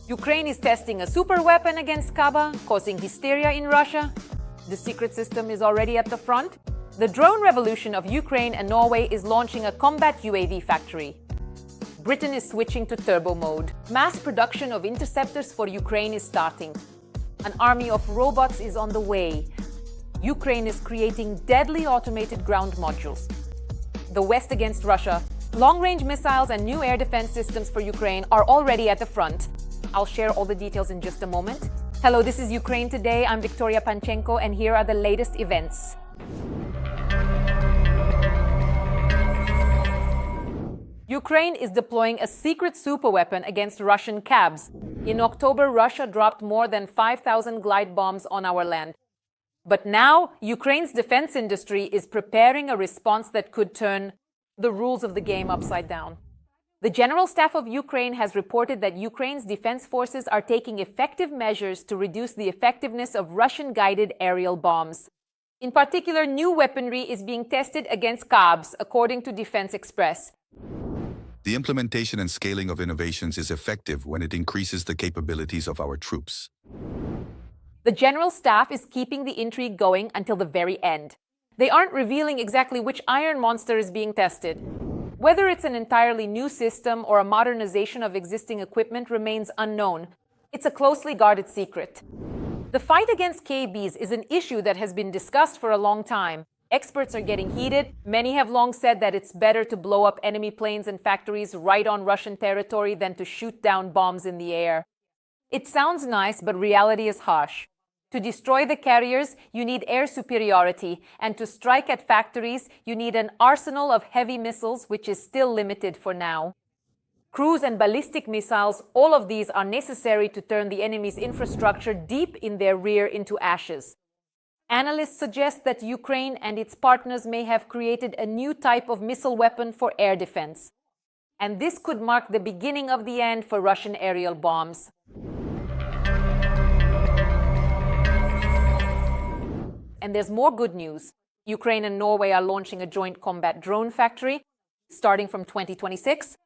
Ukraine is testing a super weapon against KABs, causing hysteria in Russia. The secret system is already at the front. The drone revolution of Ukraine and Norway is launching a combat UAV factory. Britain is switching to turbo mode. Mass production of interceptors for Ukraine is starting. An army of robots is on the way. Ukraine is creating deadly automated ground modules. The West against Russia. Long-range missiles and new air defense systems for Ukraine are already at the front. I'll share all the details in just a moment. Hello, this is Ukraine Today. I'm Victoria Panchenko, and here are the latest events. Ukraine is deploying a secret superweapon against Russian KABs. In October, Russia dropped more than 5,000 glide bombs on our land. But now, Ukraine's defense industry is preparing a response that could turn the rules of the game upside down. The General Staff of Ukraine has reported that Ukraine's defense forces are taking effective measures to reduce the effectiveness of Russian-guided aerial bombs. In particular, new weaponry is being tested against KABs, according to Defense Express. The implementation and scaling of innovations is effective when it increases the capabilities of our troops. The General Staff is keeping the intrigue going until the very end. They aren't revealing exactly which iron monster is being tested. Whether it's an entirely new system or a modernization of existing equipment remains unknown. It's a closely guarded secret. The fight against KABs is an issue that has been discussed for a long time. Experts are getting heated. Many have long said that it's better to blow up enemy planes and factories right on Russian territory than to shoot down bombs in the air. It sounds nice, but reality is harsh. To destroy the carriers, you need air superiority, and to strike at factories, you need an arsenal of heavy missiles, which is still limited for now. Cruise and ballistic missiles, all of these are necessary to turn the enemy's infrastructure deep in their rear into ashes. Analysts suggest that Ukraine and its partners may have created a new type of missile weapon for air defense. And this could mark the beginning of the end for Russian aerial bombs. And there's more good news. Ukraine and Norway are launching a joint combat drone factory, starting from 2026,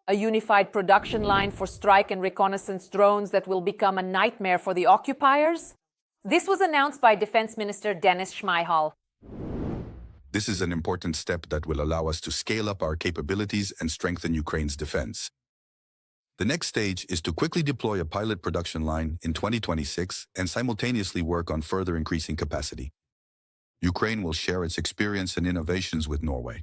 a unified production line for strike and reconnaissance drones that will become a nightmare for the occupiers. This was announced by Defense Minister Dennis Shmyhal. This is an important step that will allow us to scale up our capabilities and strengthen Ukraine's defense. The next stage is to quickly deploy a pilot production line in 2026 and simultaneously work on further increasing capacity. Ukraine will share its experience and innovations with Norway.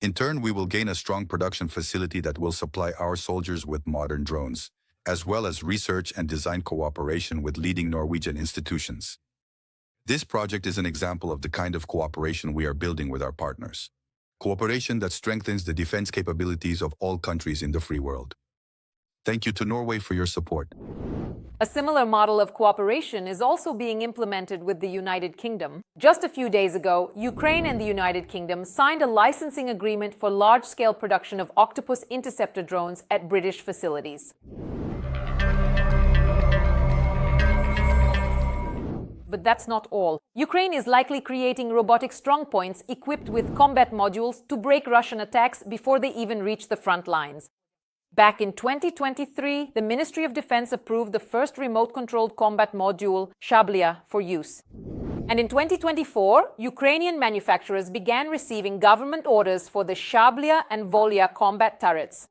In turn, we will gain a strong production facility that will supply our soldiers with modern drones, as well as research and design cooperation with leading Norwegian institutions. This project is an example of the kind of cooperation we are building with our partners. Cooperation that strengthens the defense capabilities of all countries in the free world. Thank you to Norway for your support. A similar model of cooperation is also being implemented with the United Kingdom. Just a few days ago, Ukraine and the United Kingdom signed a licensing agreement for large-scale production of Octopus interceptor drones at British facilities. But that's not all. Ukraine is likely creating robotic strongpoints equipped with combat modules to break Russian attacks before they even reach the front lines. Back in 2023, the Ministry of Defense approved the first remote-controlled combat module, Shablya, for use. And in 2024, Ukrainian manufacturers began receiving government orders for the Shablya and Volya combat turrets.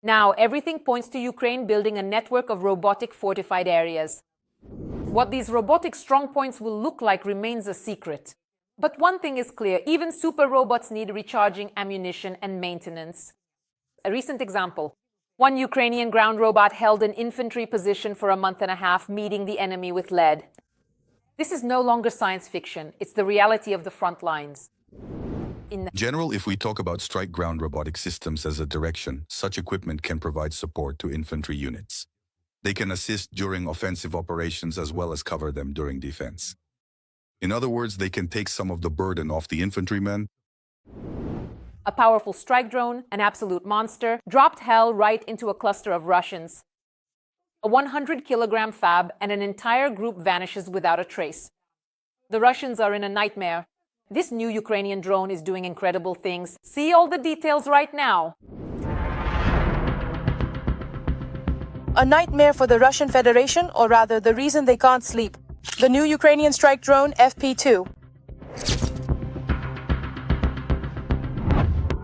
Now, everything points to Ukraine building a network of robotic fortified areas. What these robotic strongpoints will look like remains a secret. But one thing is clear, even super robots need recharging ammunition and maintenance. A recent example. One Ukrainian ground robot held an infantry position for a month and a half, meeting the enemy with lead. This is no longer science fiction. It's the reality of the front lines. In general, if we talk about strike ground robotic systems as a direction, such equipment can provide support to infantry units. They can assist during offensive operations as well as cover them during defense. In other words, they can take some of the burden off the infantrymen. A powerful strike drone, an absolute monster, dropped hell right into a cluster of Russians. A 100-kilogram FAB and an entire group vanishes without a trace. The Russians are in a nightmare. This new Ukrainian drone is doing incredible things. See all the details right now. A nightmare for the Russian Federation, or rather, the reason they can't sleep. The new Ukrainian strike drone, FP2.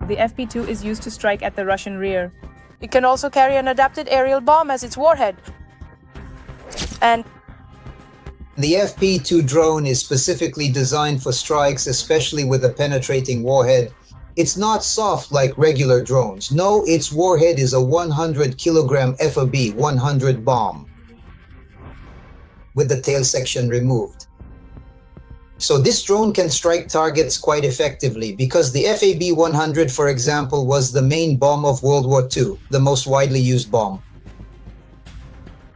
The FP2 is used to strike at the Russian rear. It can also carry an adapted aerial bomb as its warhead. And the FP2 drone is specifically designed for strikes, especially with a penetrating warhead. It's not soft like regular drones. No, its warhead is a 100 kilogram FOB 100 bomb with the tail section removed. So this drone can strike targets quite effectively because the FAB 100, for example, was the main bomb of World War II, the most widely used bomb.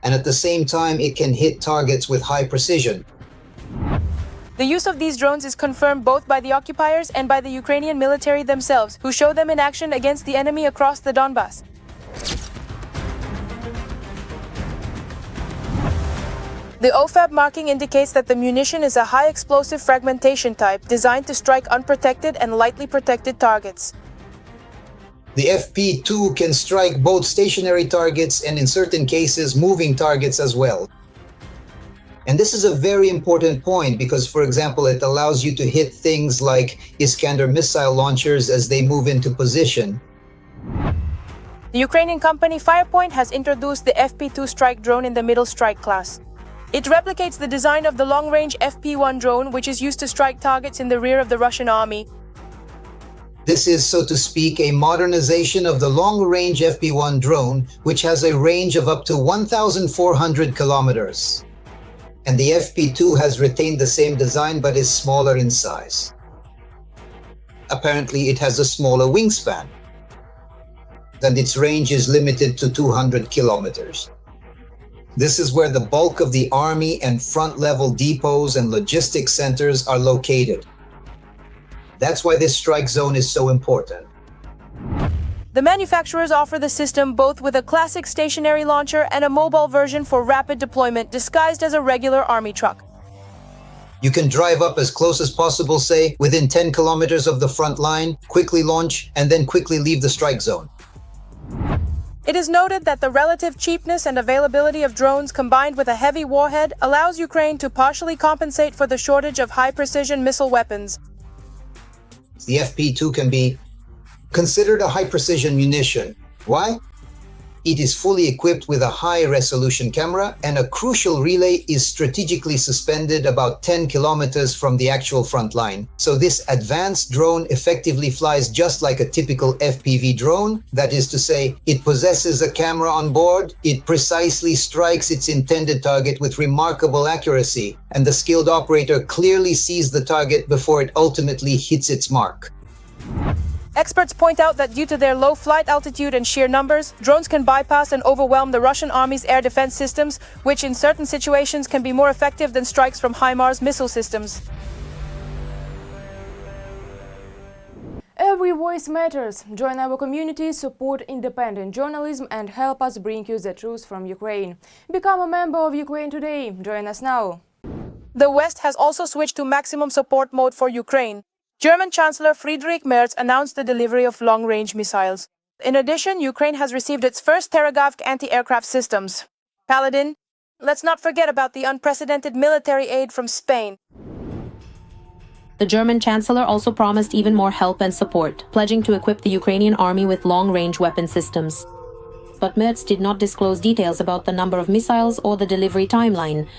And at the same time, it can hit targets with high precision. the use of these drones is confirmed both by the occupiers and by the Ukrainian military themselves, who show them in action against the enemy across the Donbas. The OFAB marking indicates that the munition is a high explosive fragmentation type designed to strike unprotected and lightly protected targets. The FP2 can strike both stationary targets and in certain cases moving targets as well. And this is a very important point because, for example, it allows you to hit things like Iskander missile launchers as they move into position. The Ukrainian company Firepoint has introduced the FP2 strike drone in the middle strike class. It replicates the design of the long-range FP1 drone, which is used to strike targets in the rear of the Russian army. This is, so to speak, a modernization of the long-range FP1 drone, which has a range of up to 1,400 kilometers. And the FP2 has retained the same design but is smaller in size. Apparently, it has a smaller wingspan, and its range is limited to 200 kilometers. This is where the bulk of the army and front-level depots and logistics centers are located. That's why this strike zone is so important. The manufacturers offer the system both with a classic stationary launcher and a mobile version for rapid deployment disguised as a regular army truck. You can drive up as close as possible, say, within 10 kilometers of the front line, quickly launch, and then quickly leave the strike zone. It is noted that the relative cheapness and availability of drones combined with a heavy warhead allows Ukraine to partially compensate for the shortage of high-precision missile weapons. The FP2 can be considered a high-precision munition. Why? It is fully equipped with a high-resolution camera, and a crucial relay is strategically suspended about 10 kilometers from the actual front line. So this advanced drone effectively flies just like a typical FPV drone. That is to say, it possesses a camera on board, it precisely strikes its intended target with remarkable accuracy, and the skilled operator clearly sees the target before it ultimately hits its mark. Experts point out that due to their low flight altitude and sheer numbers, drones can bypass and overwhelm the Russian army's air defense systems, which in certain situations can be more effective than strikes from HIMARS missile systems. Every voice matters. Join our community, support independent journalism and help us bring you the truth from Ukraine. Become a member of Ukraine Today. Join us now. The West has also switched to maximum support mode for Ukraine. German Chancellor Friedrich Merz announced the delivery of long-range missiles. In addition, Ukraine has received its first Terrahawk anti-aircraft systems. Paladin. Let's not forget about the unprecedented military aid from Spain. The German Chancellor also promised even more help and support, pledging to equip the Ukrainian army with long-range weapon systems. But Merz did not disclose details about the number of missiles or the delivery timeline.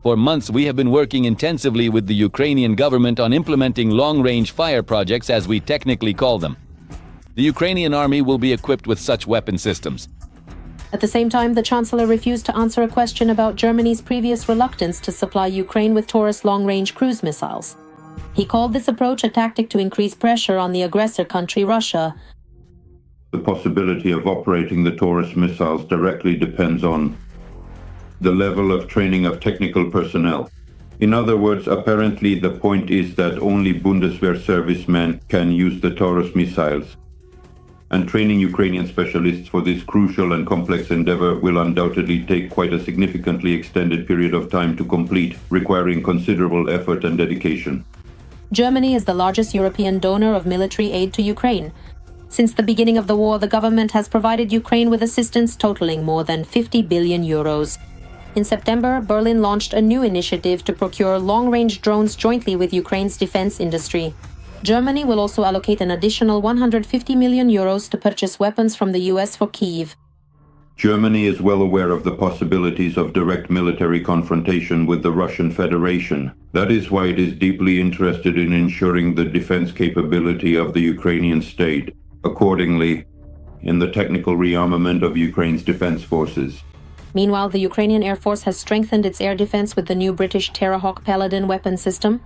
For months, we have been working intensively with the Ukrainian government on implementing long-range fire projects, as we technically call them. The Ukrainian army will be equipped with such weapon systems. At the same time, the Chancellor refused to answer a question about Germany's previous reluctance to supply Ukraine with Taurus long-range cruise missiles. He called this approach a tactic to increase pressure on the aggressor country, Russia. The possibility of operating the Taurus missiles directly depends on the level of training of technical personnel. In other words, apparently the point is that only Bundeswehr servicemen can use the Taurus missiles. And training Ukrainian specialists for this crucial and complex endeavor will undoubtedly take quite a significantly extended period of time to complete, requiring considerable effort and dedication. Germany is the largest European donor of military aid to Ukraine. Since the beginning of the war, the government has provided Ukraine with assistance totaling more than 50 billion euros. In September, Berlin launched a new initiative to procure long-range drones jointly with Ukraine's defense industry. Germany will also allocate an additional 150 million euros to purchase weapons from the US for Kyiv. Germany is well aware of the possibilities of direct military confrontation with the Russian Federation. That is why it is deeply interested in ensuring the defense capability of the Ukrainian state, accordingly, in the technical rearmament of Ukraine's defense forces. Meanwhile, the Ukrainian Air Force has strengthened its air defense with the new British Terrahawk Paladin weapon system.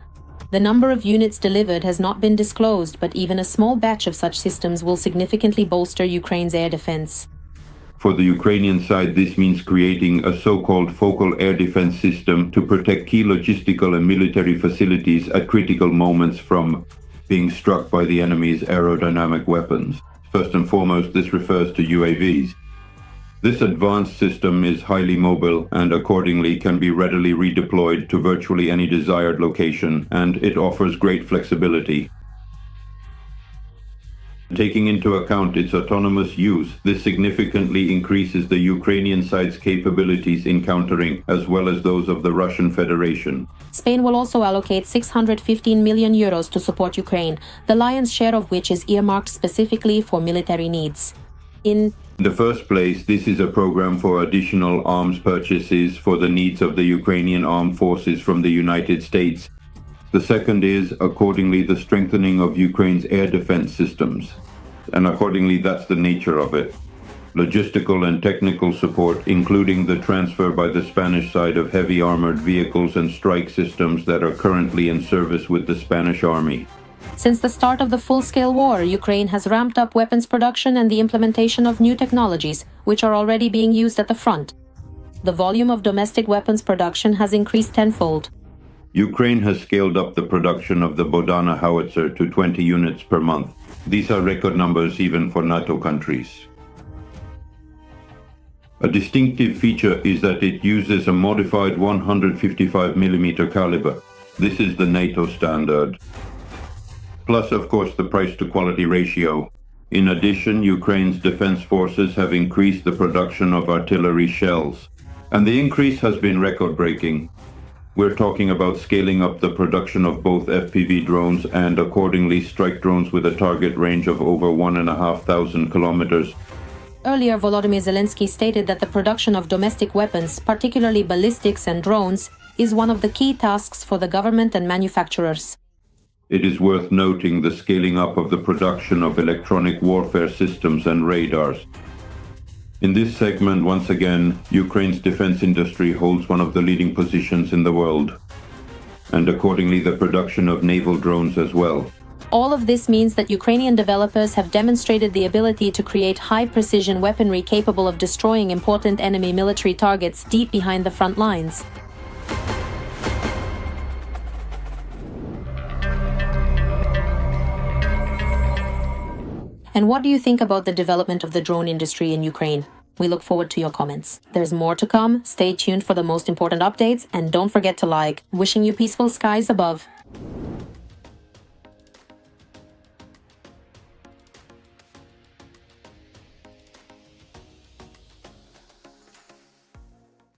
The number of units delivered has not been disclosed, but even a small batch of such systems will significantly bolster Ukraine's air defense. For the Ukrainian side, this means creating a so-called focal air defense system to protect key logistical and military facilities at critical moments from being struck by the enemy's aerodynamic weapons. First and foremost, this refers to UAVs. This advanced system is highly mobile and accordingly can be readily redeployed to virtually any desired location, and it offers great flexibility. Taking into account its autonomous use, this significantly increases the Ukrainian side's capabilities in countering, as well as those of the Russian Federation. Spain will also allocate 615 million euros to support Ukraine, the lion's share of which is earmarked specifically for military needs. In the first place, this is a program for additional arms purchases for the needs of the Ukrainian armed forces from the United States. The second is, accordingly, the strengthening of Ukraine's air defense systems. And accordingly, that's the nature of it. Logistical and technical support, including the transfer by the Spanish side of heavy armored vehicles and strike systems that are currently in service with the Spanish army. Since the start of the full-scale war, Ukraine has ramped up weapons production and the implementation of new technologies, which are already being used at the front. The volume of domestic weapons production has increased tenfold. Ukraine has scaled up the production of the Bodana howitzer to 20 units per month. These are record numbers even for NATO countries. A distinctive feature is that it uses a modified 155mm caliber. This is the NATO standard. Plus, of course, the price-to-quality ratio. In addition, Ukraine's defense forces have increased the production of artillery shells. And the increase has been record-breaking. We're talking about scaling up the production of both FPV drones and accordingly strike drones with a target range of over 1,500 kilometers. Earlier, Volodymyr Zelensky stated that the production of domestic weapons, particularly ballistics and drones, is one of the key tasks for the government and manufacturers. It is worth noting the scaling up of the production of electronic warfare systems and radars. In this segment, once again, Ukraine's defense industry holds one of the leading positions in the world, and accordingly the production of naval drones as well. All of this means that Ukrainian developers have demonstrated the ability to create high-precision weaponry capable of destroying important enemy military targets deep behind the front lines. And what do you think about the development of the drone industry in Ukraine? We look forward to your comments. There's more to come. Stay tuned for the most important updates and don't forget to like. Wishing you peaceful skies above.